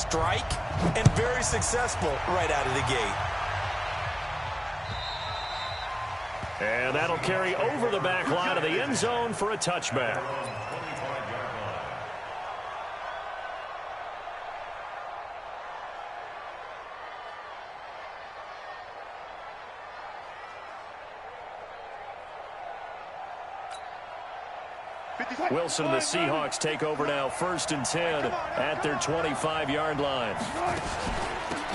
strike and very successful right out of the gate. And that'll carry over the back line of the end zone for a touchback. Wilson and the Seahawks take over now, 1st and 10 at their 25-yard line.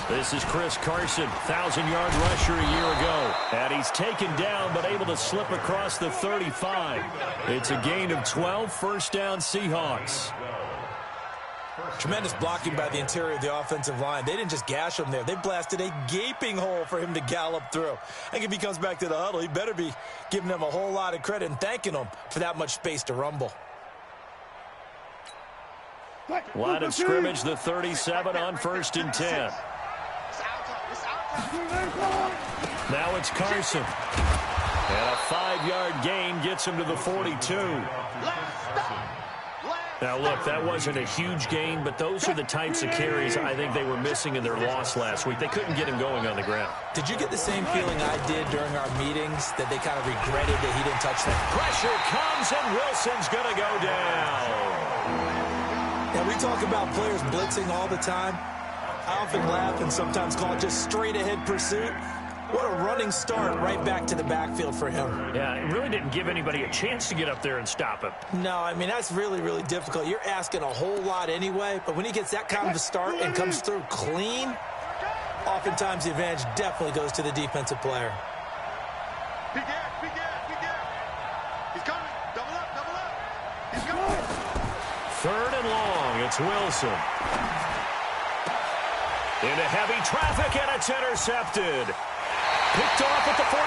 This is Chris Carson, 1,000-yard rusher a year ago. And he's taken down but able to slip across the 35. It's a gain of 12, 1st down Seahawks. Tremendous blocking by the interior of the offensive line. They didn't just gash him there. They blasted a gaping hole for him to gallop through. I think if he comes back to the huddle, he better be giving them a whole lot of credit and thanking them for that much space to rumble. Line of scrimmage, the 37 on 1st and 10. Now it's Carson. And a 5-yard gain gets him to the 42. Now, look, that wasn't a huge gain, but those are the types of carries I think they were missing in their loss last week. They couldn't get him going on the ground. Did you get the same feeling I did during our meetings, that they kind of regretted that he didn't touch that? Pressure comes, and Wilson's going to go down. Now, we talk about players blitzing all the time. I often laugh and sometimes call it just straight-ahead pursuit. What a running start right back to the backfield for him. Yeah, it really didn't give anybody a chance to get up there and stop him. No, I mean, that's really, really difficult. You're asking a whole lot anyway, but when he gets that kind of a start and comes through clean, oftentimes the advantage definitely goes to the defensive player. Big gap, big gap, big gap. He's coming. Double up, double up. He's coming. 3rd and long. It's Wilson. Into heavy traffic, and it's intercepted. Picked off at the 49.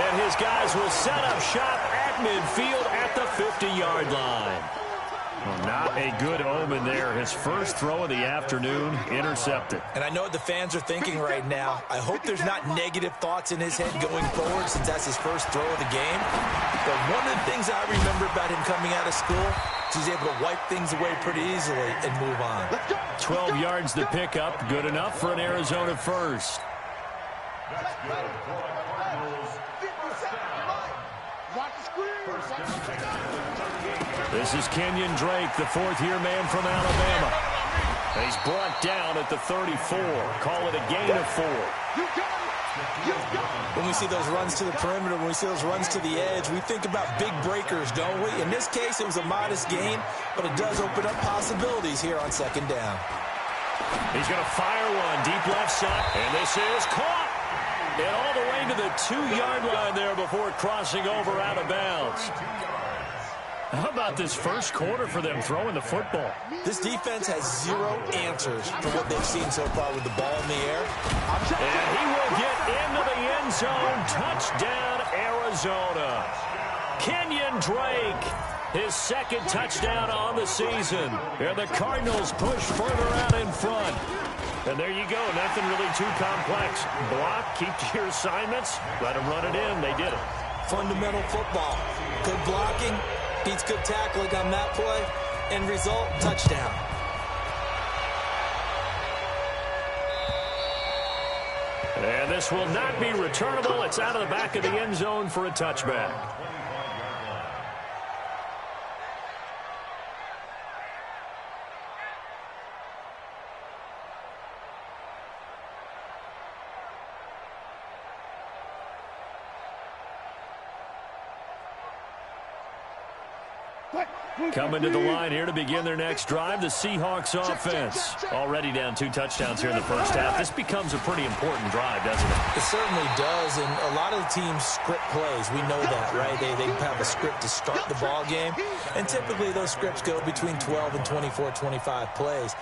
And his guys will set up shop at midfield at the 50-yard line. Well, not a good omen there. His first throw of the afternoon, intercepted. And I know what the fans are thinking right now. I hope there's not negative thoughts in his head going forward, since that's his first throw of the game. But one of the things I remember about him coming out of school is he's able to wipe things away pretty easily and move on. 12 yards to pick up. Good enough for an Arizona first. This is Kenyon Drake, the 4th-year man from Alabama. He's brought down at the 34. Call it a gain of 4. When we see those runs to the perimeter, when we see those runs to the edge, we think about big breakers, don't we? In this case, it was a modest gain, but it does open up possibilities here on 2nd down. He's going to fire one deep left side, and this is caught. And all the way to the 2-yard line there before crossing over out of bounds. How about this first quarter for them throwing the football? This defense has 0 answers for what they've seen so far with the ball in the air. And he will get into the end zone. Touchdown, Arizona. Kenyon Drake, his 2nd touchdown on the season. And the Cardinals push further out in front. And there you go. Nothing really too complex. Block, keep to your assignments, let them run it in. They did it. Fundamental football. Good blocking. Beats good tackling on that play. End result, touchdown. And this will not be returnable. It's out of the back of the end zone for a touchback. Coming to the line here to begin their next drive, the Seahawks offense. Already down 2 touchdowns here in the first half. This becomes a pretty important drive, doesn't it? It certainly does, and a lot of the teams script plays. We know that, right? They have a script to start the ball game, and typically those scripts go between 12 and 24, 25 plays.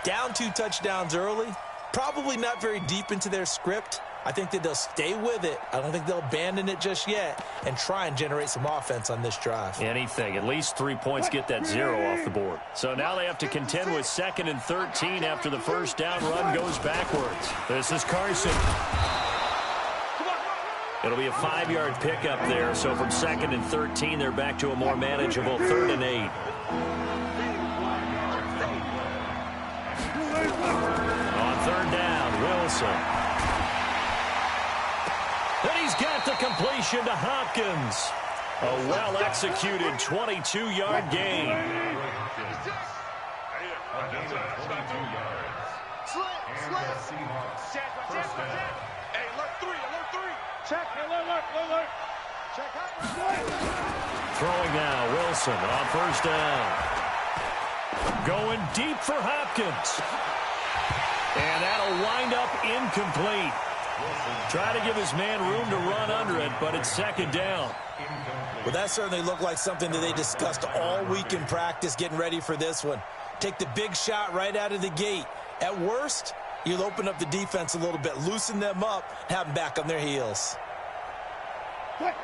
Down 2 touchdowns early, probably not very deep into their script. I think that they'll stay with it. I don't think they'll abandon it just yet and try and generate some offense on this drive. Anything. At least 3 points, get that 0 off the board. So now they have to contend with 2nd and 13 after the first down run goes backwards. This is Carson. It'll be a 5-yard pickup there. So from 2nd and 13, they're back to a more manageable 3rd and 8. Wilson. And he's got the completion to Hopkins. A well-executed 22-yard gain. Hey, alert three. Check. Alert. Check out. Throwing now, Wilson on first down. Going deep for Hopkins. And that'll wind up incomplete. Try to give his man room to run under it, but it's second down. Well, that certainly looked like something that they discussed all week in practice getting ready for this one. Take the big shot right out of the gate. At worst, you'll open up the defense a little bit, loosen them up, have them back on their heels.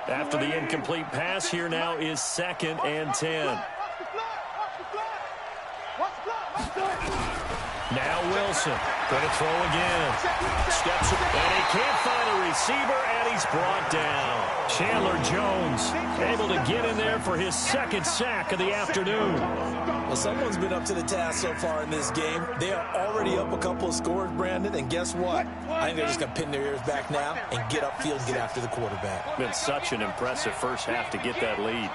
After the incomplete pass, here now is 2nd and 10. Now Wilson going to throw again. Steps up, and he can't find a receiver, and he's brought down. Chandler Jones able to get in there for his 2nd sack of the afternoon. Well, someone's been up to the task so far in this game. They are already up a couple of scores, Brandon, and guess what? I think they're just going to pin their ears back now and get upfield and get after the quarterback. Been such an impressive first half to get that lead.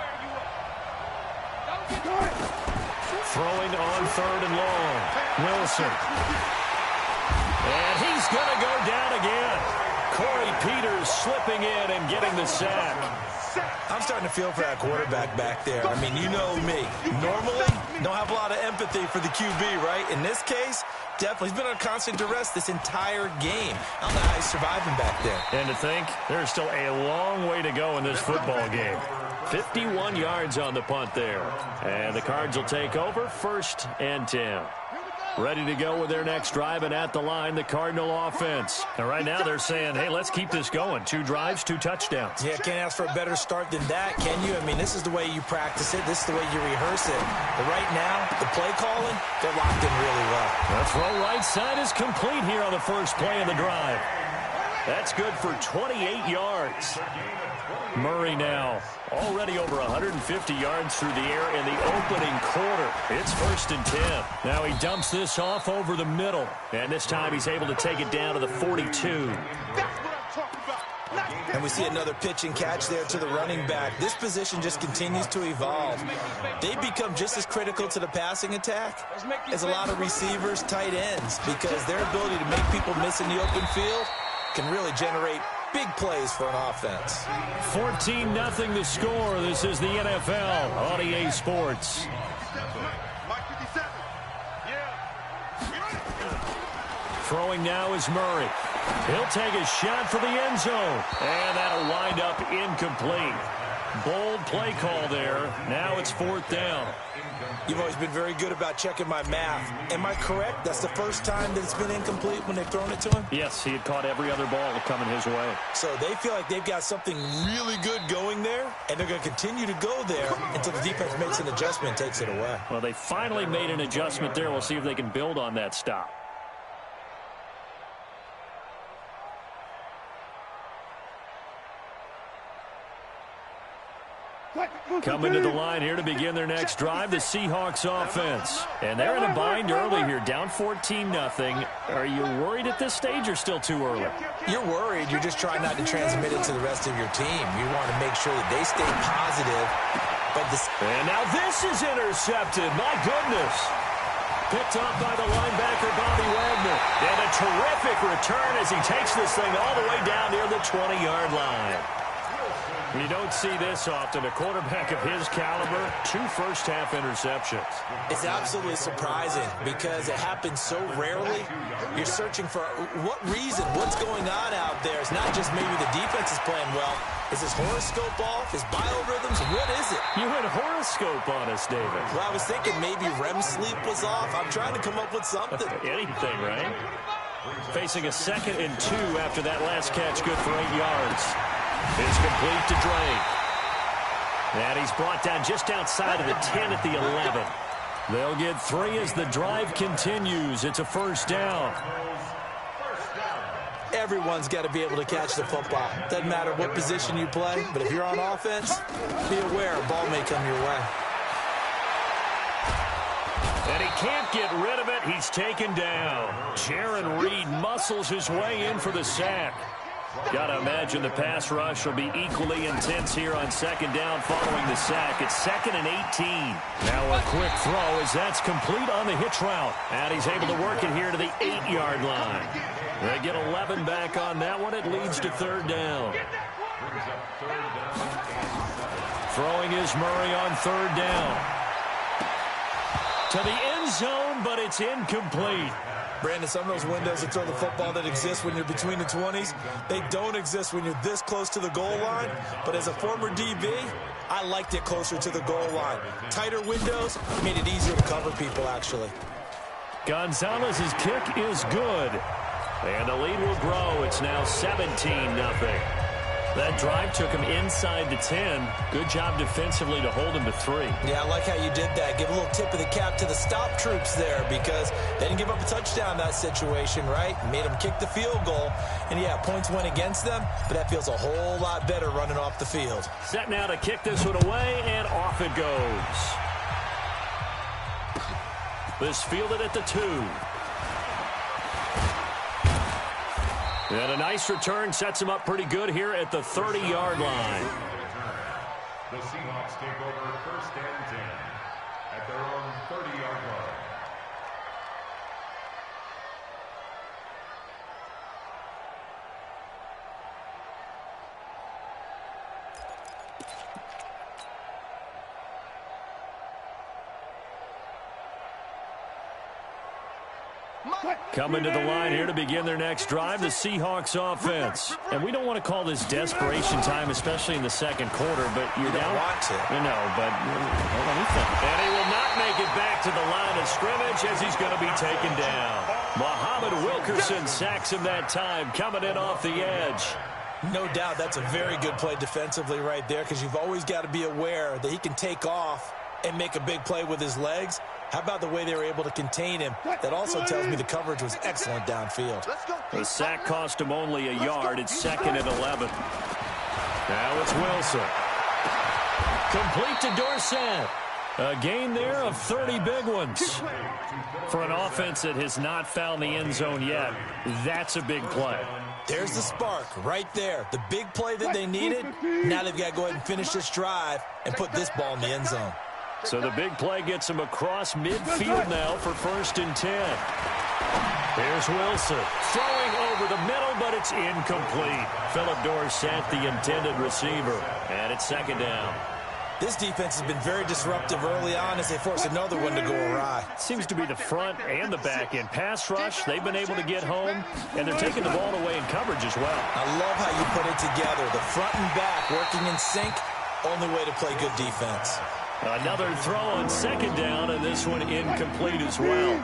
Throwing on 3rd and long. Wilson. And he's going to go down again. Corey Peters slipping in and getting the sack. I'm starting to feel for that quarterback back there. I mean, you know me. Normally, don't have a lot of empathy for the QB, right? In this case, definitely. He's been under constant duress this entire game. I don't know how he's surviving back there. And to think, there's still a long way to go in this football game. 51 yards on the punt there. And the Cards will take over 1st and 10. Ready to go with their next drive, and at the line, the Cardinal offense. And right now they're saying, hey, let's keep this going. 2 drives, 2 touchdowns. Yeah, can't ask for a better start than that, can you? I mean, this is the way you practice it. This is the way you rehearse it. But right now, the play calling, they're locked in really well. The throw right side is complete here on the first play of the drive. That's good for 28 yards. Murray now already over 150 yards through the air in the opening quarter. It's 1st and 10. Now he dumps this off over the middle. And this time he's able to take it down to the 42. And we see another pitch and catch there to the running back. This position just continues to evolve. They become just as critical to the passing attack as a lot of receivers, tight ends, because their ability to make people miss in the open field can really generate big plays for an offense. 14-0 the score. This is the NFL on EA Sports. Throwing now is Murray. He'll take a shot for the end zone. And that'll wind up incomplete. Bold play call there. Now it's 4th down. You've always been very good about checking my math. Am I correct? That's the first time that it's been incomplete when they've thrown it to him? Yes, he had caught every other ball coming his way. So they feel like they've got something really good going there, and they're going to continue to go there until the defense makes an adjustment and takes it away. Well, they finally made an adjustment there. We'll see if they can build on that stop. Coming to the line here to begin their next drive, the Seahawks offense. And they're in a bind early here, down 14-0. Are you worried at this stage or still too early? You're worried. You're just trying not to transmit it to the rest of your team. You want to make sure that they stay positive. And now this is intercepted. My goodness. Picked up by the linebacker, Bobby Wagner. And a terrific return as he takes this thing all the way down near the 20-yard line. You don't see this often. A quarterback of his caliber, 2 first-half interceptions. It's absolutely surprising because it happens so rarely. You're searching for what reason, what's going on out there. It's not just maybe the defense is playing well. Is his horoscope off? His biorhythms? What is it? You had horoscope on us, David. Well, I was thinking maybe REM sleep was off. I'm trying to come up with something. Anything, right? Facing a 2nd and 2 after that last catch, good for 8 yards. It's complete to Drake. And he's brought down just outside of the 10 at the 11. They'll get 3 as the drive continues. It's a 1st down. Everyone's got to be able to catch the football. Doesn't matter what position you play, but if you're on offense, be aware a ball may come your way. And he can't get rid of it. He's taken down. Jaron Reed muscles his way in for the sack. Got to imagine the pass rush will be equally intense here on second down following the sack. It's 2nd and 18. Now a quick throw as that's complete on the hitch route. And he's able to work it here to the 8-yard line. They get 11 back on that one. It leads to 3rd down. Throwing is Murray on 3rd down. To the end zone, but it's incomplete. Brandon, some of those windows to throw the football that exist when you're between the 20s, they don't exist when you're this close to the goal line. But as a former DB, I liked it closer to the goal line. Tighter windows made it easier to cover people, actually. Gonzalez's kick is good. And the lead will grow. It's now 17-0. That drive took him inside the 10. Good job defensively to hold him to 3. Yeah, I like how you did that. Give a little tip of the cap to the stop troops there because they didn't give up a touchdown in that situation, right? Made them kick the field goal. And, yeah, points went against them, but that feels a whole lot better running off the field. Set now to kick this one away, and off it goes. This fielded at the 2. And a nice return sets him up pretty good here at the 30-yard line. The Seahawks take over 1st and 10 at their own 30-yard line. Coming to the line here to begin their next drive, the Seahawks offense. And we don't want to call this desperation time, especially in the second quarter, but you're down. Want to. No, but and he will not make it back to the line of scrimmage as he's going to be taken down. Muhammad Wilkerson sacks him that time, coming in off the edge. No doubt that's a very good play defensively right there because you've always got to be aware that he can take off and make a big play with his legs. How about the way they were able to contain him? That also tells me the coverage was excellent downfield. The sack cost him only a yard. It's 2nd and 11. Now it's Wilson. Complete to Dorsett. A gain there of 30 big ones. For an offense that has not found the end zone yet, that's a big play. There's the spark right there. The big play that they needed. Now they've got to go ahead and finish this drive and put this ball in the end zone. So the big play gets him across midfield now for 1st and 10. Here's Wilson throwing over the middle, but it's incomplete. Philip Dorsett, the intended receiver, and it's 2nd down. This defense has been very disruptive early on as they force another one to go awry. Seems to be the front and the back end. Pass rush, they've been able to get home, and they're taking the ball away in coverage as well. I love how you put it together. The front and back working in sync, only way to play good defense. Another throw on 2nd down, and this one incomplete as well.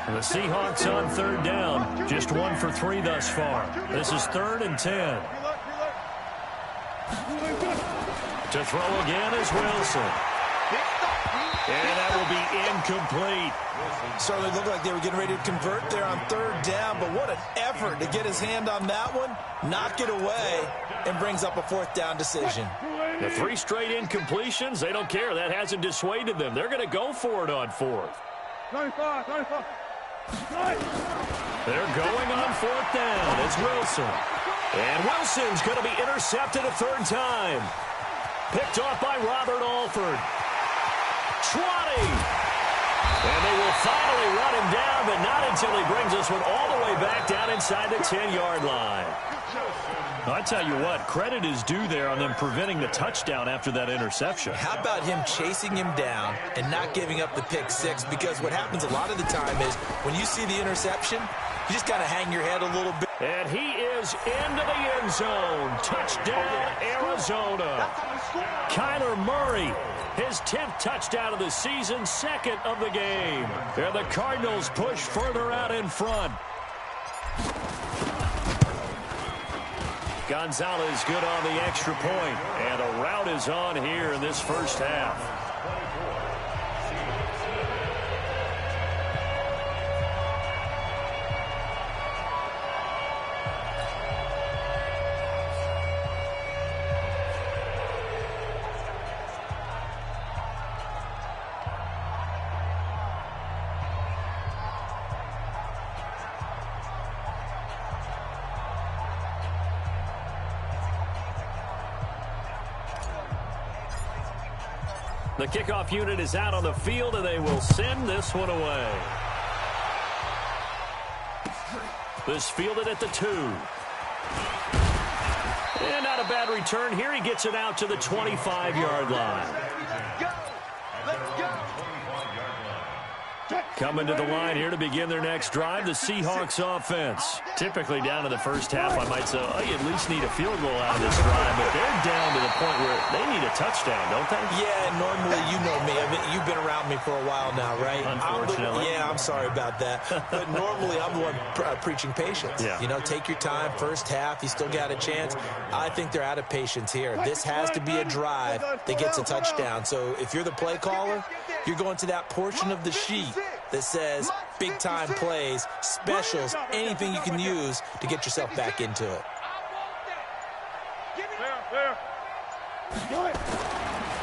The Seahawks on 3rd down, just 1 for 3 thus far. This is 3rd and 10. To throw again is Wilson. And that will be incomplete. Certainly looked like they were getting ready to convert there on 3rd down, but what an effort to get his hand on that one, knock it away, and brings up a 4th down decision. The 3 straight incompletions, they don't care. That hasn't dissuaded them. They're going to go for it on 4th. They're going on 4th down. It's Wilson. And Wilson's going to be intercepted a 3rd time. Picked off by Robert Alford. Trotting. And they will finally run him down, but not until he brings this one all the way back down inside the 10-yard line. I tell you what, credit is due there on them preventing the touchdown after that interception. How about him chasing him down and not giving up the pick 6? Because what happens a lot of the time is when you see the interception, you just got to hang your head a little bit. And he is into the end zone. Touchdown, Arizona. Kyler Murray, his 10th touchdown of the season, 2nd of the game. And the Cardinals push further out in front. Gonzalez good on the extra point, and a rout is on here in this first half. The kickoff unit is out on the field, and they will send this one away. This fielded at the 2. And not a bad return here. He gets it out to the 25-yard line. Let's go. Coming to the line here to begin their next drive, the Seahawks offense. Typically down to the first half, I might say, oh, you at least need a field goal out of this drive, but they're down to the point where they need a touchdown, don't they? Yeah, normally, you know me. I mean, you've been around me for a while now, right? Unfortunately. I'm sorry about that. But normally, I'm the one preaching patience. Yeah. You know, take your time, first half, you still got a chance. I think they're out of patience here. This has to be a drive that gets a touchdown. So if you're the play caller, you're going to that portion of the sheet that says big-time plays, specials, anything you can use to get yourself back into it.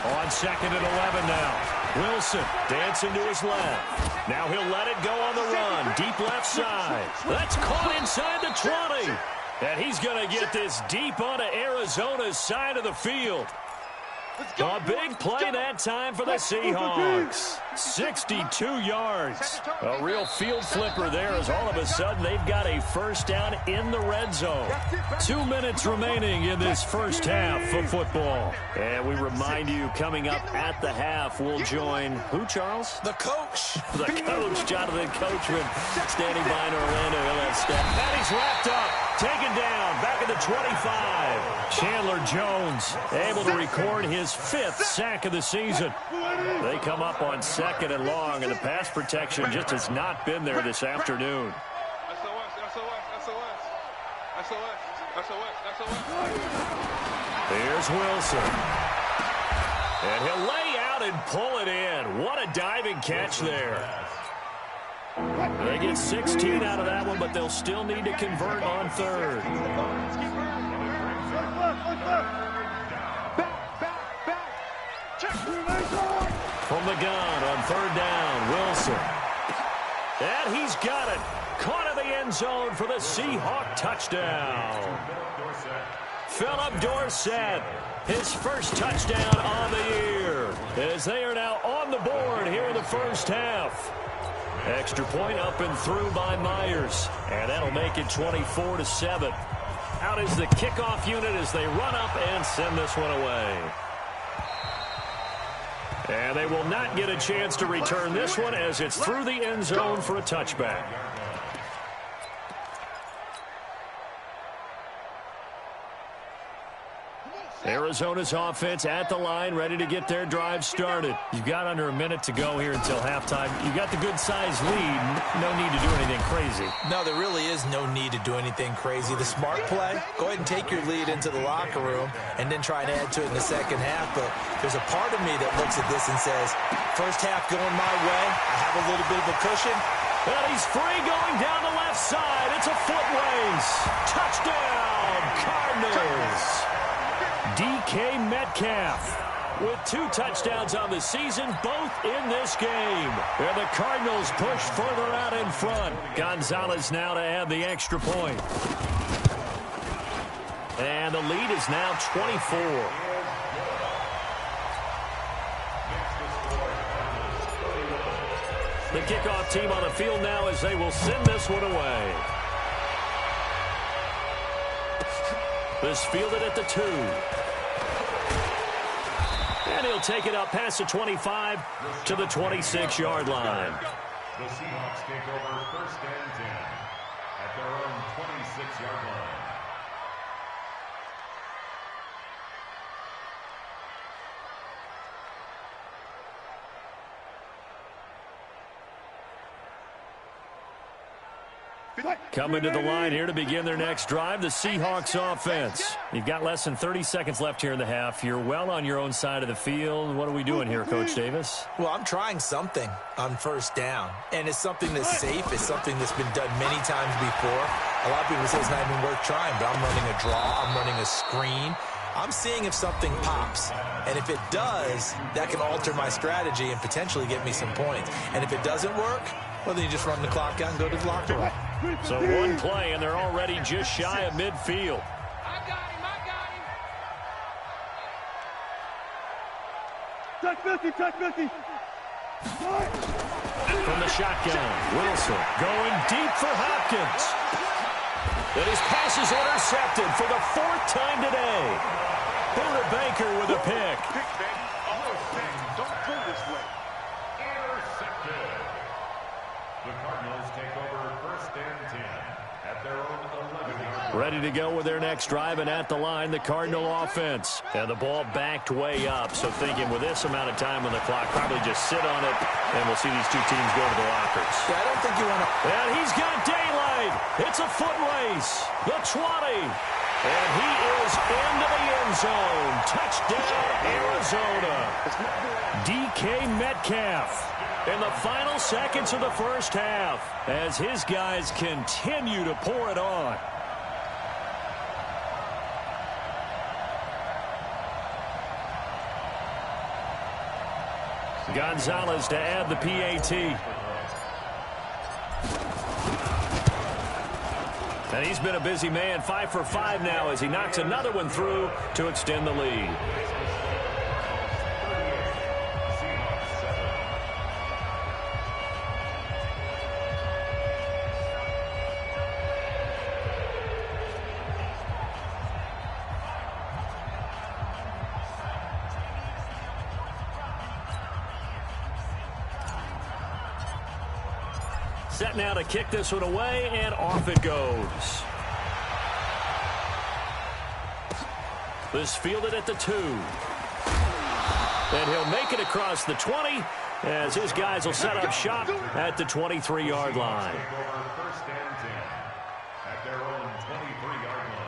On 2nd and 11 now. Wilson dancing to his left. Now he'll let it go on the run. Deep left side. That's caught inside the 20. And he's going to get this deep onto Arizona's side of the field. A big play that time for the Seahawks. 62 yards. A real field flipper there as all of a sudden they've got a first down in the red zone. 2 minutes remaining in this first half of football. And we remind you, coming up at the half, we'll join who, Charles? The coach. The coach, Jonathan Coachman, standing by in Orlando. He'll have step. And he's wrapped up, taken down, back at the 25. Chandler Jones able to record his 5th sack of the season. They come up on 2nd and long, and the pass protection just has not been there this afternoon. Here's Wilson. And he'll lay out and pull it in. What a diving catch there. They get 16 out of that one, but they'll still need to convert on 3rd. From the gun on 3rd down, Wilson. And he's got it. Caught in the end zone for the Seahawk touchdown. Philip Dorsett, his first touchdown on the year, as they are now on the board here in the first half. Extra point up and through by Myers, and that'll make it 24-7. Out is the kickoff unit as they run up and send this one away. And they will not get a chance to return this one as it's through the end zone for a touchback. Arizona's offense at the line, ready to get their drive started. You've got under a minute to go here until halftime. You've got the good-sized lead. No need to do anything crazy. No, there really is no need to do anything crazy. The smart play, go ahead and take your lead into the locker room and then try and add to it in the second half. But there's a part of me that looks at this and says, first half going my way, I have a little bit of a cushion. And he's free going down the left side. It's a foot race. Touchdown, Cardinals. DK Metcalf with 2 touchdowns on the season, both in this game. And the Cardinals push further out in front. Gonzalez now to add the extra point. And the lead is now 24. The kickoff team on the field now as they will send this one away. This fielded at the 2. And he'll take it up past the 25 to the 26-yard line. The Seahawks take over 1st and 10 at their own 26-yard line. Coming to the line here to begin their next drive, the Seahawks offense. You've got less than 30 seconds left here in the half. You're well on your own side of the field. What are we doing here, Coach Davis? Well, I'm trying something on first down, and it's something that's safe. It's something that's been done many times before. A lot of people say it's not even worth trying, but I'm running a draw. I'm running a screen. I'm seeing if something pops, and if it does, that can alter my strategy and potentially get me some points. And if it doesn't work, well, then you just run the clock out and go to the locker room. So one play, and they're already just shy of midfield. From the shotgun, Wilson going deep for Hopkins. And his pass is intercepted for the 4th time today. Buda Baker with a pick. Pick, baby. Don't go this way. Intercepted. The Cardinals take over 1st and 10 at their own 11-yard line. Ready to go with their next drive, and at the line, the Cardinal offense. And the ball backed way up, so thinking with this amount of time on the clock, probably just sit on it, and we'll see these two teams go to the lockers. Yeah, I don't think you want to... And he's got daylight. It's a foot race. The 20. And he is into the end zone. Touchdown, Arizona. DK Metcalf in the final seconds of the first half as his guys continue to pour it on. Gonzalez to add the PAT. And he's been a busy man, 5 for 5 now as he knocks another one through to extend the lead. Set now to kick this one away, and off it goes. This fielded at the 2. And he'll make it across the 20 as his guys will set up shop at the 23-yard line. Take over 1st and 10 at their own 23-yard line.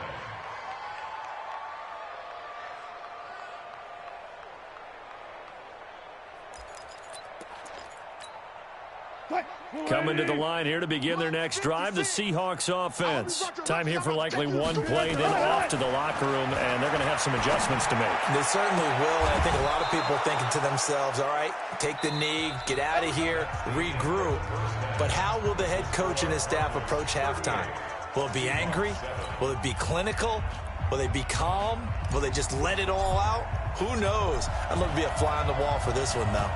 Coming to the line here to begin their next drive, the Seahawks offense. Time here for likely one play, then off to the locker room, and they're going to have some adjustments to make. They certainly will, and I think a lot of people are thinking to themselves, all right, take the knee, get out of here, regroup. But how will the head coach and his staff approach halftime? Will it be angry? Will it be clinical? Will they be calm? Will they just let it all out? Who knows? I'm going to be a fly on the wall for this one, though.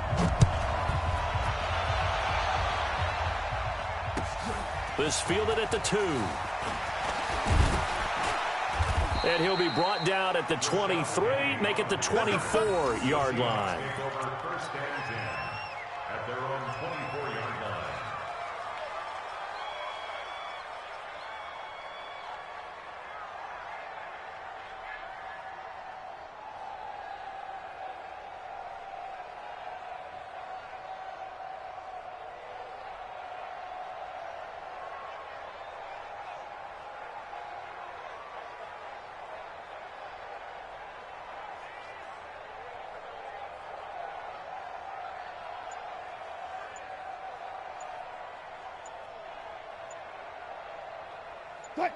This fielded at the 2. And he'll be brought down at the 23, make it the 24-yard line. Take over 1st and 10 at their own 24-yard line.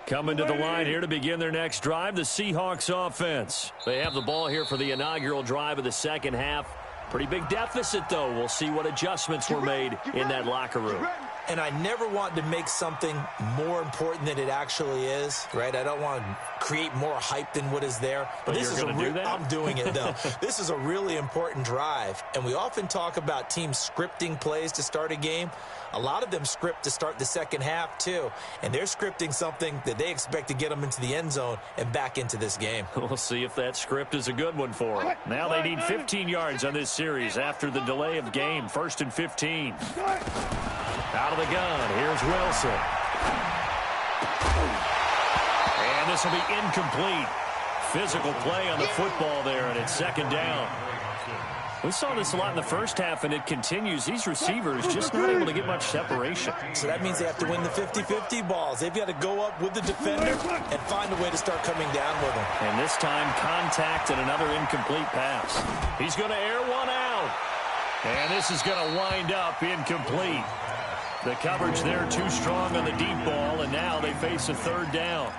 Coming to the line here to begin their next drive, the Seahawks offense. They have the ball here for the inaugural drive of the second half. Pretty big deficit, though. We'll see what adjustments were made in that locker room. And I never want to make something more important than it actually is, right? I don't want to create more hype than what is there. But this is you're going to do that? I'm doing it, though. This is a really important drive. And we often talk about teams scripting plays to start a game. A lot of them script to start the second half, too. And they're scripting something that they expect to get them into the end zone and back into this game. We'll see if that script is a good one for them. Now they need 15 yards on this series after the delay of game. 1st and 15. Out of the gun, here's Wilson. And this will be incomplete. Physical play on the football there, and it's 2nd down. We saw this a lot in the first half, and it continues. These receivers just not able to get much separation. So that means they have to win the 50-50 balls. They've got to go up with the defender and find a way to start coming down with them. And this time, contact and another incomplete pass. He's going to air one out. And this is going to wind up incomplete. The coverage there too strong on the deep ball, and now they face a 3rd down.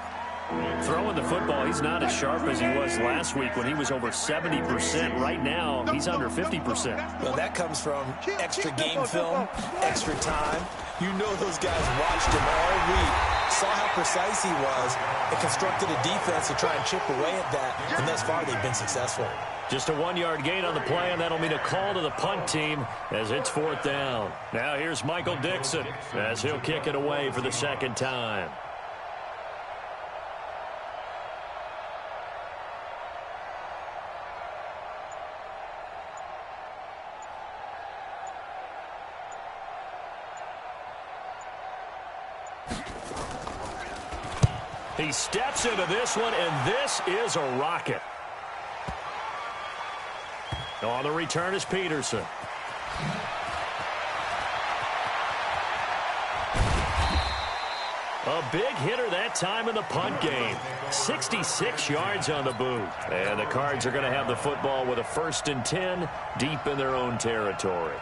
Throwing the football, he's not as sharp as he was last week when he was over 70%. Right now, he's under 50%. Well, that comes from extra game film, extra time. You know those guys watched him all week, saw how precise he was, and constructed a defense to try and chip away at that. And thus far, they've been successful. Just a 1-yard gain on the play, and that'll mean a call to the punt team as it's 4th down. Now here's Michael Dixon as he'll kick it away for the 2nd time. He steps into this one, and this is a rocket. On the return is Peterson. A big hitter that time in the punt game. 66 yards on the boot. And the Cards are going to have the football with a 1st and 10 deep in their own territory.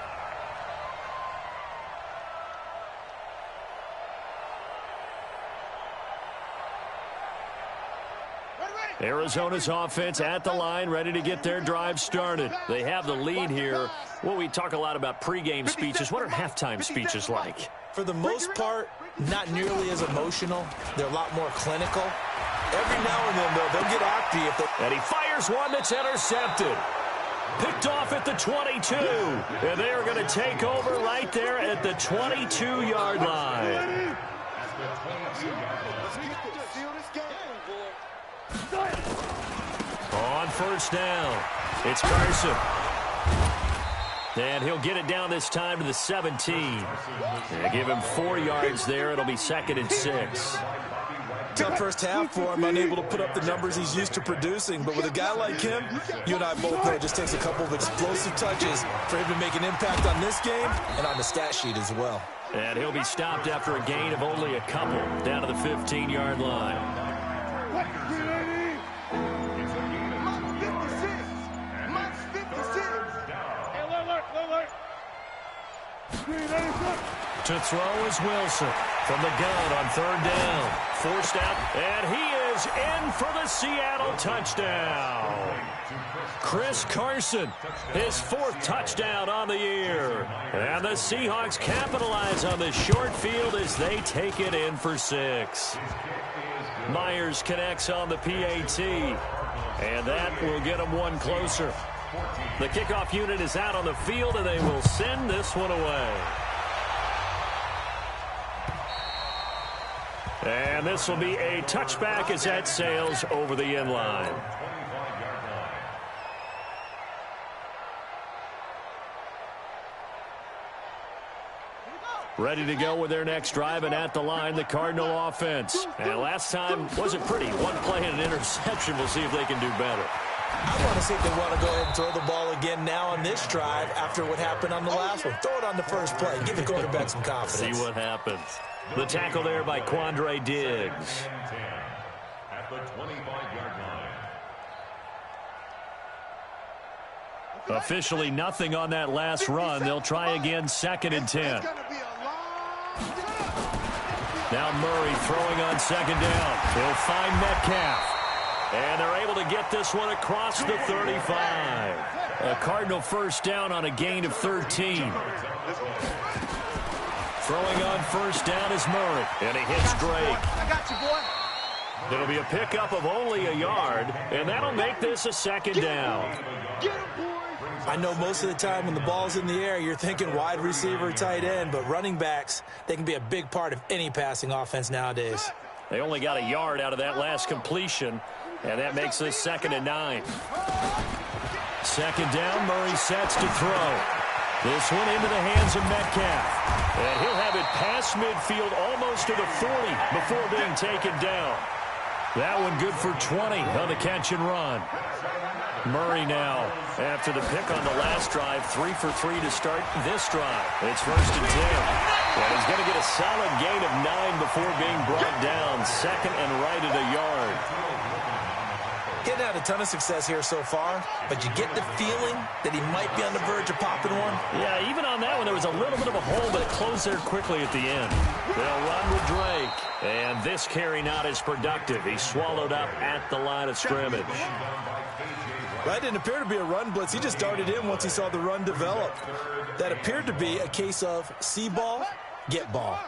Arizona's offense at the line, ready to get their drive started. They have the lead here. Well, we talk a lot about pregame speeches. What are halftime speeches like? For the most part, not nearly as emotional. They're a lot more clinical. Every now and then, though, they'll get after you. And he fires one that's intercepted. Picked off at the 22. And they are going to take over right there at the 22-yard line. On 1st down, it's Carson. And he'll get it down this time to the 17. And give him 4 yards there. It'll be 2nd and 6. Tough first half for him, unable to put up the numbers he's used to producing. But with a guy like him, you and I both know it just takes a couple of explosive touches for him to make an impact on this game and on the stat sheet as well. And he'll be stopped after a gain of only a couple down to the 15-yard line. To throw is Wilson from the gun on 3rd down. Forced out, and he is in for the Seattle touchdown. Chris Carson, his 4th touchdown on the year. And the Seahawks capitalize on this short field as they take it in for 6. Myers connects on the PAT, and that will get them one closer. The kickoff unit is out on the field, and they will send this one away. And this will be a touchback as that sails over the end line. Ready to go with their next drive, and at the line, the Cardinal offense. And last time wasn't pretty. 1 play and an interception. We'll see if they can do better. I want to see if they want to go ahead and throw the ball again now on this drive after what happened on the last one. Throw it on the first play. Give the quarterback some confidence. See what happens. The tackle there by Quandre Diggs. At the 25-yard line. Officially nothing on that last run. They'll try again, 2nd and 10. Now Murray throwing on 2nd down. He'll find Metcalf. And they're able to get this one across the 35. A Cardinal 1st down on a gain of 13. Throwing on 1st down is Murray. And he hits Drake. I got you, boy. It'll be a pickup of only a yard, and that'll make this a 2nd down. Get him, boy. I know most of the time when the ball's in the air, you're thinking wide receiver, tight end, but running backs, they can be a big part of any passing offense nowadays. They only got a yard out of that last completion, and that makes this 2nd and 9. 2nd down, Murray sets to throw. This one into the hands of Metcalf. And he'll have it past midfield almost to the 40 before being taken down. That one good for 20 on the catch and run. Murray now, after the pick on the last drive, 3 for 3 to start this drive. It's 1st and 10. And he's going to get a solid gain of 9 before being brought down. 2nd and right at a yard. Getting had a ton of success here so far, but you get the feeling that he might be on the verge of popping one. Yeah, even on that one, there was a little bit of a hole, but it closed there quickly at the end. They'll run with Drake. And this carry not as productive. He's swallowed up at the line of scrimmage. That didn't appear to be a run blitz. He just darted in once he saw the run develop. That appeared to be a case of see ball, get ball.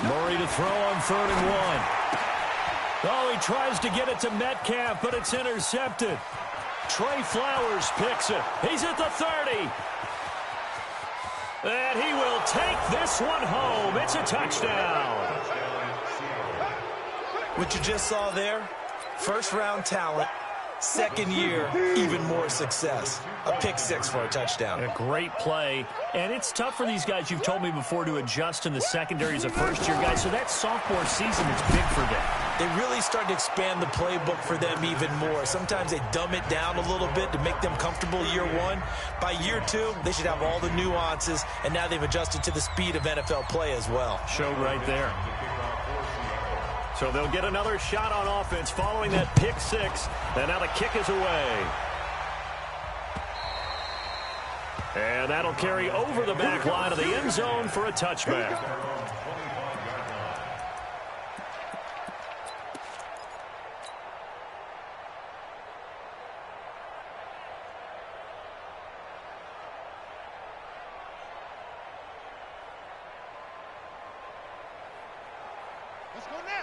Murray to throw on 3rd and 1. Oh, he tries to get it to Metcalf, but it's intercepted. Trey Flowers picks it. He's at the 30. And he will take this one home. It's a touchdown. What you just saw there, first-round talent, second year, even more success. A pick six for a touchdown. A great play. And it's tough for these guys, you've told me before, to adjust in the secondary as a first-year guy. So that sophomore season is big for them. They really start to expand the playbook for them even more. Sometimes they dumb it down a little bit to make them comfortable year one. By year two, they should have all the nuances, and now they've adjusted to the speed of NFL play as well. Showed right there. So they'll get another shot on offense following that pick six. And now the kick is away. And that'll carry over the back line of the end zone for a touchback.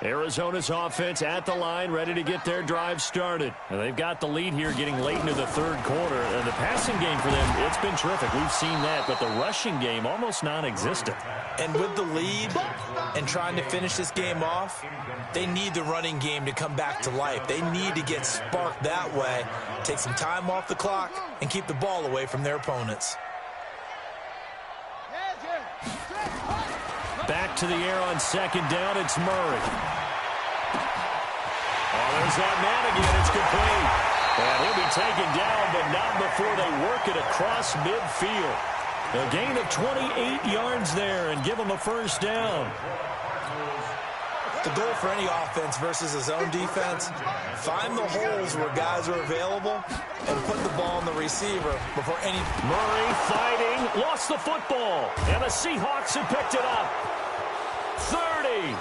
Arizona's offense at the line, ready to get their drive started. And they've got the lead here getting late into the third quarter. And the passing game for them, it's been terrific. We've seen that, but the rushing game almost non-existent. And with the lead and trying to finish this game off, they need the running game to come back to life. They need to get sparked that way, take some time off the clock, and keep the ball away from their opponents. Back to the air on second down, it's Murray. Oh, there's that man again, it's complete. And he'll be taken down, but not before they work it across midfield. A gain of 28 yards there and give them a first down. The goal for any offense versus a zone defense, find the holes where guys are available and put the ball on the receiver before any... Murray fighting, lost the football, and the Seahawks have picked it up. 30.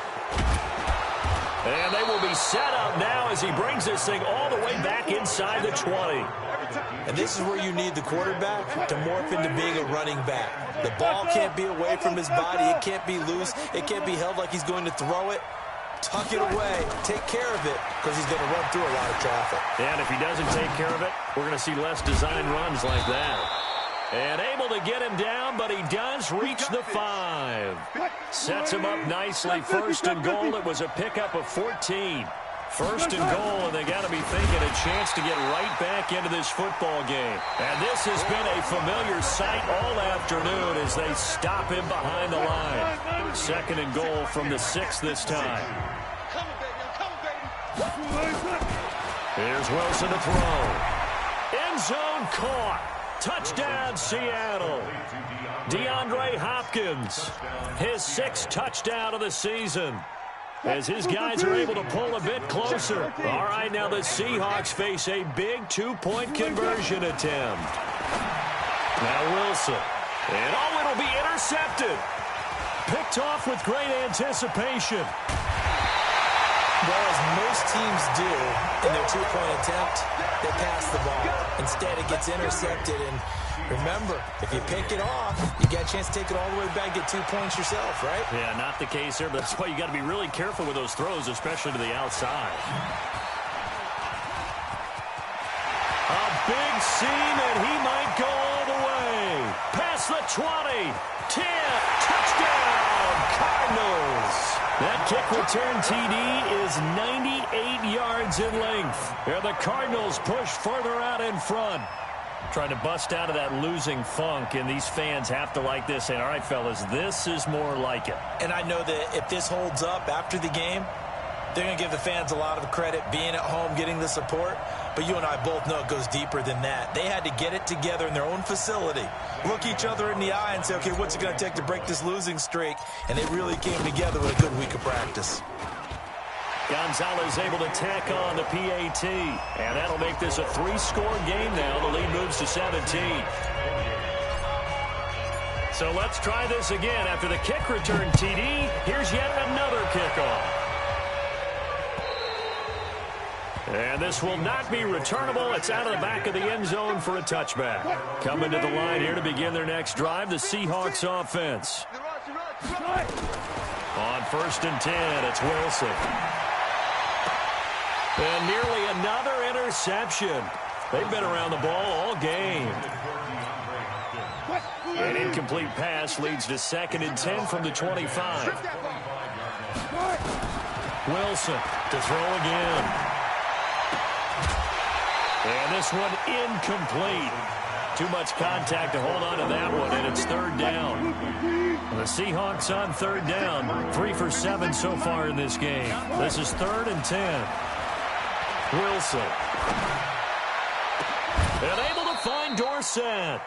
And they will be set up now as he brings this thing all the way back inside the 20. And this is where you need the quarterback to morph into being a running back. The ball can't be away from his body. It can't be loose. It can't be held like he's going to throw it. Tuck it away. Take care of it because he's going to run through a lot of traffic. And if he doesn't take care of it, we're going to see less design runs like that. And able to get him down, but he does reach the 5. Sets him up nicely. First and goal. It was a pickup of 14. First and goal, and they got to be thinking a chance to get right back into this football game. And this has been a familiar sight all afternoon as they stop him behind the line. Second and goal from the 6 this time. Here's Wilson to throw. End zone caught. Touchdown, Seattle. DeAndre Hopkins, his 6th touchdown of the season, as his guys are able to pull a bit closer. All right, now the Seahawks face a big 2-point conversion attempt. Now Wilson. And oh, it'll be intercepted. Picked off with great anticipation. Well, as most teams do in their 2-point attempt, they pass the ball. Instead, it gets intercepted. And remember, if you pick it off, you get a chance to take it all the way back, get 2 points yourself, right? Yeah, not the case there, but that's why you got to be really careful with those throws, especially to the outside. A big seam, and he might go all the way. Past the 20, 10, touchdown, Cardinals. That kick return TD is 98 yards in length. And the Cardinals push further out in front. Trying to bust out of that losing funk, and these fans have to like this. And all right, fellas, this is more like it. And I know that if this holds up after the game, they're going to give the fans a lot of credit being at home, getting the support. But you and I both know it goes deeper than that. They had to get it together in their own facility, look each other in the eye and say, okay, what's it going to take to break this losing streak? And they really came together with a good week of practice. Gonzalez able to tack on the PAT. And that'll make this a 3-score game now. The lead moves to 17. So let's try this again. After the kick return TD, here's yet another kickoff. And this will not be returnable. It's out of the back of the end zone for a touchback. Coming to the line here to begin their next drive, the Seahawks offense. On 1st and 10, it's Wilson. And nearly another interception. They've been around the ball all game. An incomplete pass leads to 2nd and 10 from the 25. Wilson to throw again. And this one incomplete. Too much contact to hold on to that one, and it's 3rd down. The Seahawks on 3rd down. 3 for 7 so far in this game. This is 3rd and 10. Wilson. And able to find Dorsett.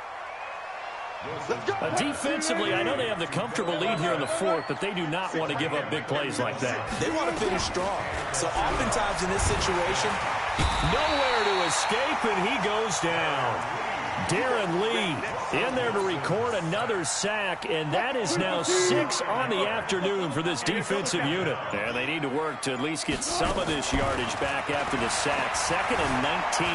Defensively, I know they have the comfortable lead here in the 4th, but they do not want to give up big plays like that. They want to finish strong. So oftentimes in this situation, nowhere to escape, and he goes down. Darren Lee in there to record another sack, and that is now 6 on the afternoon for this defensive unit. And they need to work to at least get some of this yardage back after the sack. 2nd and 19.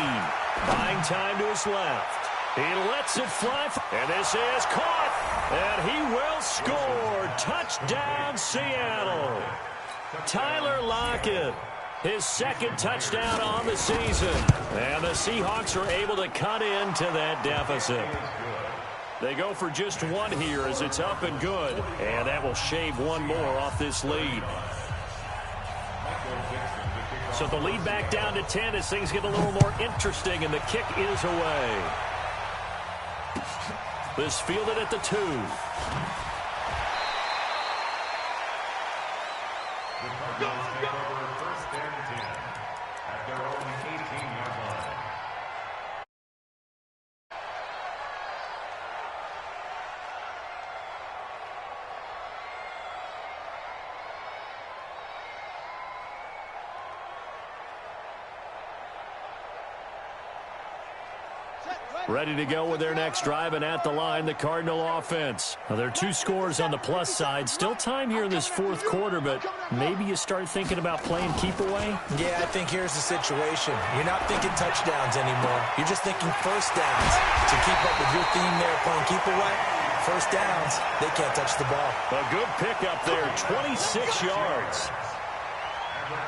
Buying time to his left. He lets it fly, and this is caught, and he will score. Touchdown, Seattle. Tyler Lockett, his 2nd touchdown on the season. And the Seahawks are able to cut into that deficit. They go for just 1 here as it's up and good, and that will shave 1 more off this lead. So the lead back down to 10 as things get a little more interesting, and the kick is away. This fielded at the 2. The Cardinals take over 1st and 10 at their own 18-yard line. Ready to go with their next drive, and at the line, the Cardinal offense. Now, there are 2 scores on the plus side. Still time here in this 4th quarter, but maybe you start thinking about playing keep away? Yeah, I think here's the situation. You're not thinking touchdowns anymore. You're just thinking 1st downs. To keep up with your theme there, playing keep away, 1st downs, they can't touch the ball. A good pickup there, 26 yards.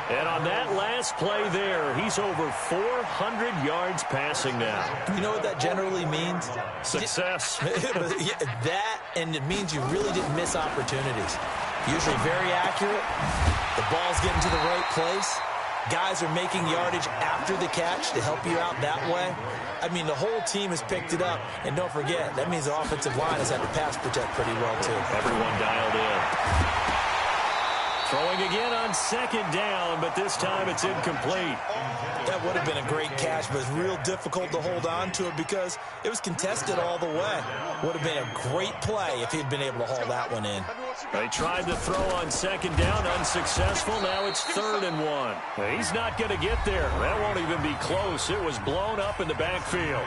And on that last play there, he's over 400 yards passing now. You know what that generally means? Success. That, and it means you really didn't miss opportunities. Usually very accurate. The ball's getting to the right place. Guys are making yardage after the catch to help you out that way. I mean, the whole team has picked it up. And don't forget, that means the offensive line has had to pass protect pretty well, too. Everyone dialed in. Throwing again on 2nd down, but this time it's incomplete. That would have been a great catch, but it's real difficult to hold on to it because it was contested all the way. Would have been a great play if he'd been able to haul that one in. They tried to throw on 2nd down, unsuccessful. Now it's 3rd and 1. He's not going to get there. That won't even be close. It was blown up in the backfield.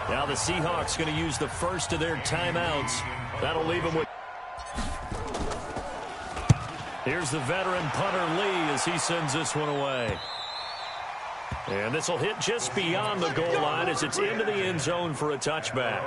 Now the Seahawks going to use the first of their timeouts. That'll leave them with... Here's the veteran punter Lee as he sends this one away. And this will hit just beyond the goal line as it's into the end zone for a touchback.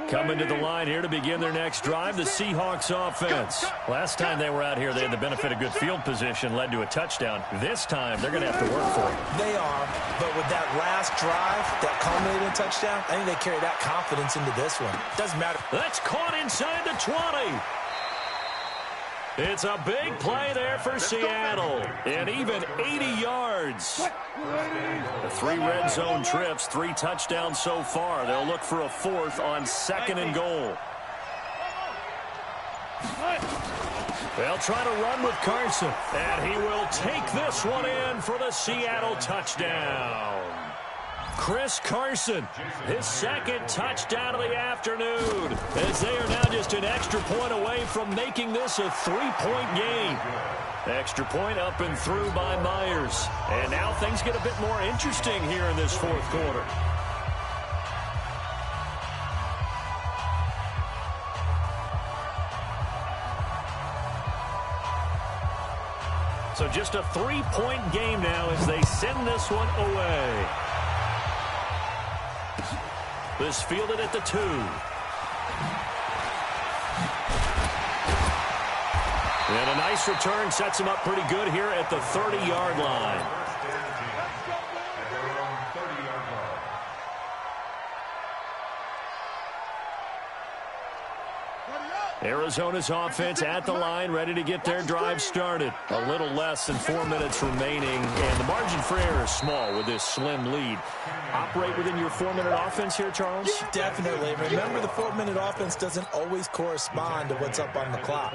Coming to the line here to begin their next drive, the Seahawks offense. Last time they were out here, they had the benefit of good field position, led to a touchdown. This time, they're going to have to work for it. They are, but with that last drive, that culminated in a touchdown, I think they carry that confidence into this one. Doesn't matter. That's caught inside the 20. It's a big play there for Seattle, and even 80 yards. The 3 red zone trips, 3 touchdowns so far. They'll look for a 4th on 2nd and goal. They'll try to run with Carson, and he will take this one in for the Seattle touchdown. Chris Carson, his 2nd touchdown of the afternoon, as they are now just an extra point away from making this a 3-point game. Extra point up and through by Myers. And now things get a bit more interesting here in this 4th quarter. So just a 3-point game now as they send this one away. This fielded at the 2. And a nice return sets him up pretty good here at the 30-yard line. Arizona's offense at the line, ready to get their drive started. A little less than 4 minutes remaining, and the margin for error is small with this slim lead. Operate within your 4-minute offense here, Charles? Definitely. Remember, the 4-minute offense doesn't always correspond to what's up on the clock.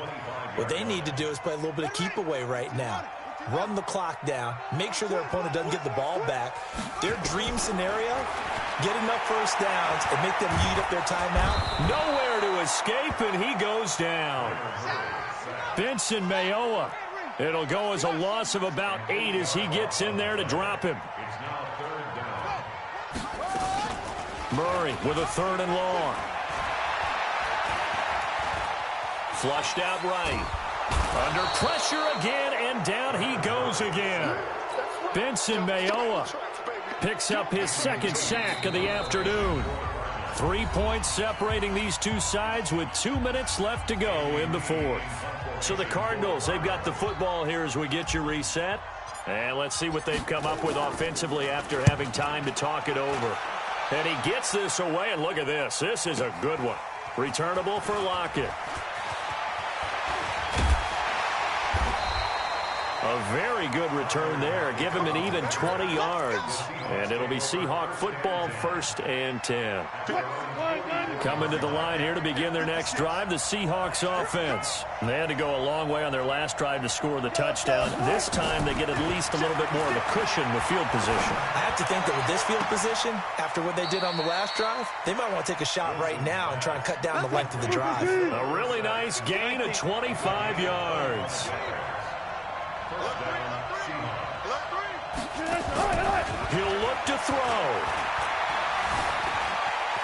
What they need to do is play a little bit of keep away right now. Run the clock down, make sure their opponent doesn't get the ball back. Their dream scenario, get enough first downs and make them eat up their timeout. Nowhere to escape, and he goes down. Benson Mayowa. It'll go as a loss of about 8 as he gets in there to drop him. Murray with a 3rd and long. Flushed out right. Under pressure again, and down he goes again. Benson Mayowa picks up his 2nd sack of the afternoon. 3 points separating these two sides with 2 minutes left to go in the 4th. So the Cardinals, they've got the football here as we get you reset. And let's see what they've come up with offensively after having time to talk it over. And he gets this away, and look at this. This is a good one. Returnable for Lockett. A very good return there. Give him an even 20 yards. And it'll be Seahawk football, 1st and 10. Coming to the line here to begin their next drive, the Seahawks offense. They had to go a long way on their last drive to score the touchdown. This time they get at least a little bit more of a cushion with field position. I have to think that with this field position, after what they did on the last drive, they might want to take a shot right now and try and cut down the length of the drive. A really nice gain of 25 yards. He'll look to throw.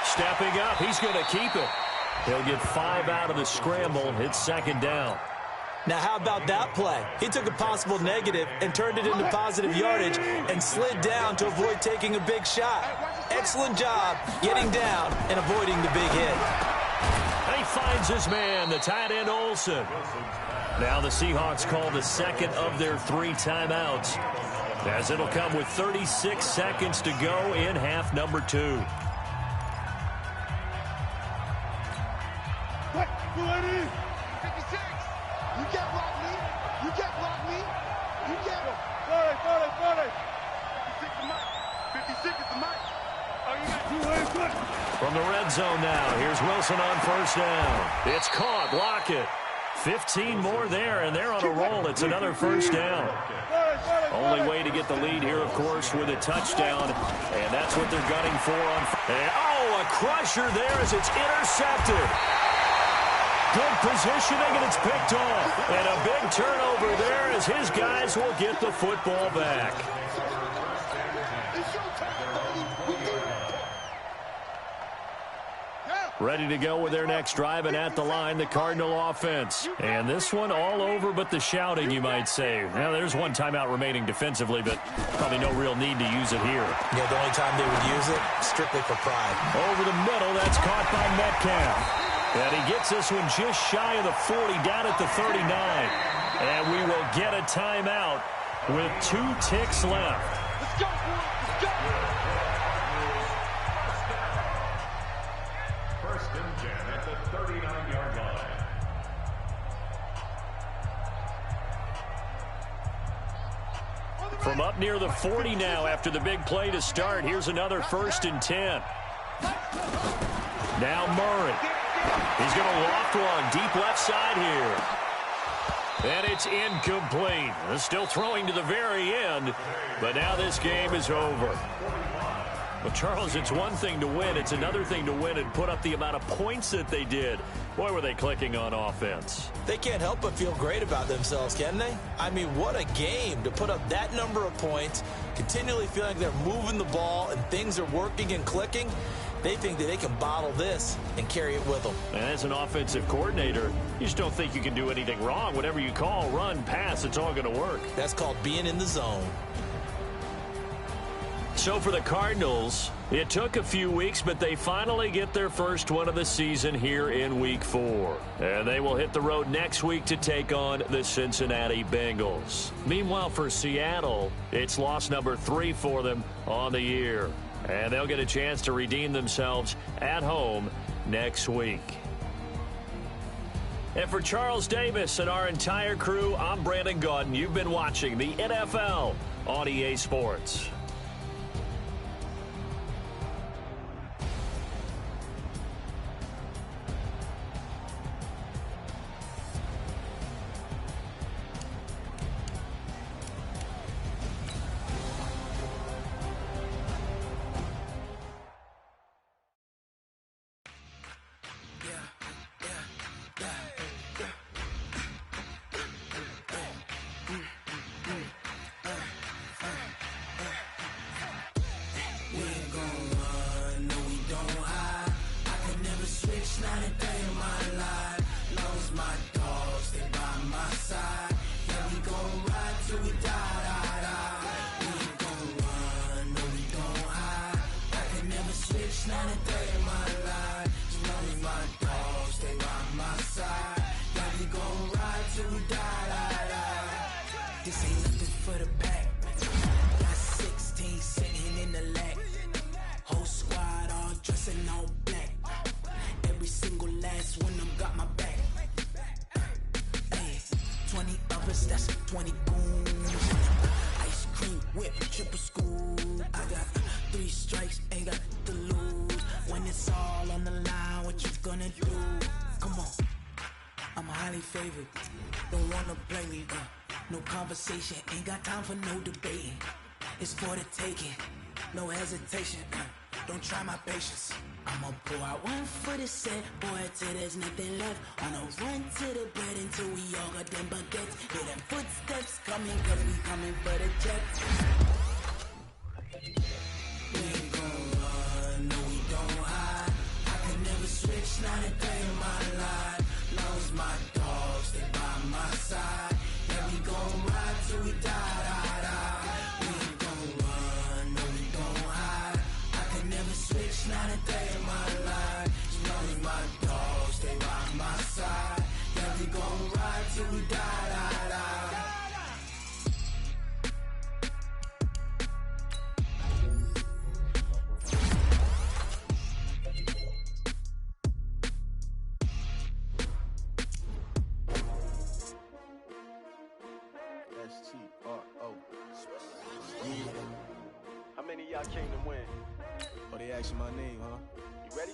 Stepping up, he's going to keep it. He'll get 5 out of the scramble. It's 2nd down. Now, how about that play? He took a possible negative and turned it into positive yardage and slid down to avoid taking a big shot. Excellent job getting down and avoiding the big hit. And he finds his man, the tight end Olsen. Now the Seahawks call the 2nd of their 3 timeouts, as it'll come with 36 seconds to go in half number 2. What? 56. You can't block me. You can't block me. You can't. 40. 56 is the mic. Oh, you got 2 ways. Good. From the red zone now, here's Wilson on 1st down. It's caught. Lockett. 15 more there, and they're on a roll. It's another 1st down. Only way to get the lead here, of course, with a touchdown, and that's what they're gunning for on. And, oh, a crusher there as it's intercepted. Good positioning, and it's picked off. And a big turnover there as his guys will get the football back. Ready to go with their next drive, and at the line, the Cardinal offense. And this one all over but the shouting, you might say. Now, there's 1 timeout remaining defensively, but probably no real need to use it here. Yeah, the only time they would use it, strictly for pride. Over the middle, that's caught by Metcalf. And he gets this one just shy of the 40, down at the 39. And we will get a timeout with 2 ticks left. Let's go, boy. Let's go. From up near the 40 now after the big play to start. Here's another 1st and 10. Now Murray. He's going to loft one deep left side here. And it's incomplete. Still throwing to the very end, but now this game is over. Well, Charles, it's one thing to win. It's another thing to win and put up the amount of points that they did. Boy, were they clicking on offense. They can't help but feel great about themselves, can they? I mean, what a game to put up that number of points, continually feeling like they're moving the ball and things are working and clicking. They think that they can bottle this and carry it with them. And as an offensive coordinator, you just don't think you can do anything wrong. Whatever you call, run, pass, it's all going to work. That's called being in the zone. So for the Cardinals, it took a few weeks, but they finally get their first one of the season here in Week 4. And they will hit the road next week to take on the Cincinnati Bengals. Meanwhile, for Seattle, it's loss number 3 for them on the year. And they'll get a chance to redeem themselves at home next week. And for Charles Davis and our entire crew, I'm Brandon Gaudin. You've been watching the NFL on EA Sports. This ain't nothing for the pack. Got 16 sitting in the lag. Whole squad all dressing all black. Every single last one of them got my back. Hey, 20 of us, that's 20 goons. Ice cream whip, triple scoop. I got 3 strikes, ain't got to lose. When it's all on the line, what you gonna do? Come on, I'm highly favored. Don't wanna play me, no conversation, ain't got time for no debating. It's for the taking, no hesitation. Don't try my patience. I'ma pour out one for the set, boy, till there's nothing left. On a run to the bread until we all got them baguettes. Hear them footsteps coming, cause we coming for the jets. We ain't gon' run, no we don't hide. I could never switch, not a day in my life. Long as my dogs stay by my side. Yeah, we gon' ride till we die. We ain't gon' run, no we don't hide. I could never switch, not a day in my life. As long as my dogs stay by my side. Yeah, we gon' ride till we die. S-T-R-O. Yeah. How many of y'all came to win? Oh, they asking my name, huh? You ready?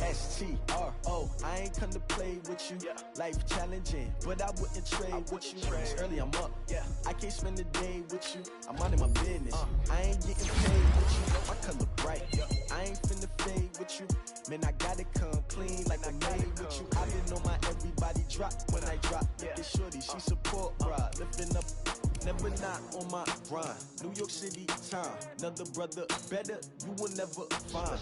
S-T-R-O. I ain't come to play with you. Yeah. Life challenging, but I wouldn't trade with you. It's early, I'm up. Yeah. I can't spend the day with you. I'm minding my business. I ain't getting paid with you. My color bright. Yeah. I ain't finna fade with you. Man, I gotta come clean like I made with you. I been on my everybody drop when I drop. Look at shorty, she support ride. Lifting up, never not on my grind. New York City time, another brother better you will never find.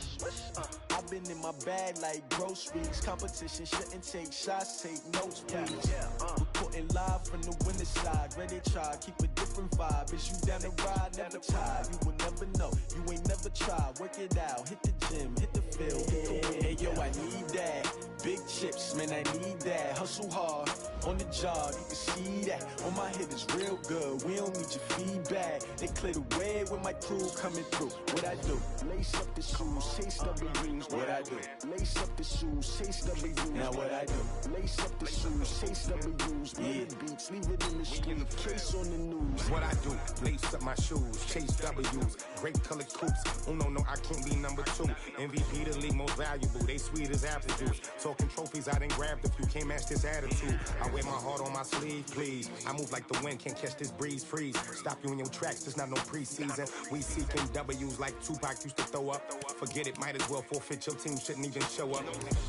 I've been in my bag like groceries. Competition shouldn't take shots, take notes, please. Reporting live from the winter side. Ready to try, keep a different vibe. Is you down the ride, never tired. You will never know, you ain't never tried. Work it out, hit the gym, hit the field, hit the win. Hey yo, I need that. Big chips, man, I need that. Hustle hard, on the job, you can see that. On my hit is real good, we don't need your feedback. They clear the way with my crew coming through. What I do? Lace up the shoes, chase W's. What I do? Lace up the shoes, chase W's. Now what I do? Lace up the shoes, chase W's. Yeah, beats, leave it in the street, case on the news. What I do? Lace up my shoes, chase W's. Great colored coops. Oh no, I can't be number 2. MVP the league most valuable. They sweet as apple juice. Talking trophies, I done grabbed a few. Can't match this attitude. I wear my heart on my sleeve, please. I move like the wind, can't catch this breeze, freeze. Stop you in your tracks, there's not no preseason. We seeking W's like Tupac used to throw up. Forget it, might as well forfeit, your team shouldn't even show up.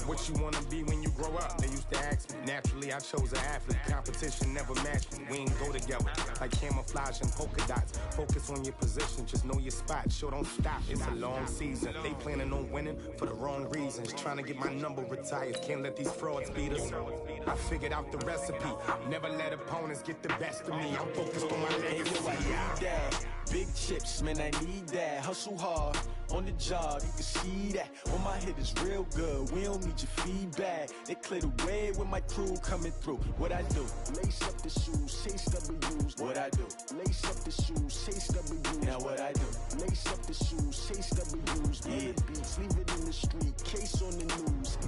What you wanna be when you grow up? They used to ask me. Naturally, I chose an athlete. Competition never matched me. We ain't go together like camouflage and polka dots. Focus on your position, just know your spot. Sure, don't stop, it's a long season. They planning on winning for the wrong reasons. Trying to get my number retired, can't let these frauds beat us. I figured out the recipe. Never let opponents get the best of me. I'm focused on my legacy. I need that. Big chips, man, I need that. Hustle hard on the job, you can see that. When my hit is real good, we don't need your feedback. They clear the way with my crew coming through. What I do? Lace up the shoes, chase W's. What I do? Lace up the shoes, chase W's. Now what I do? Lace up the shoes, chase W's. Yeah. Beats, leave it in the street, case on the news.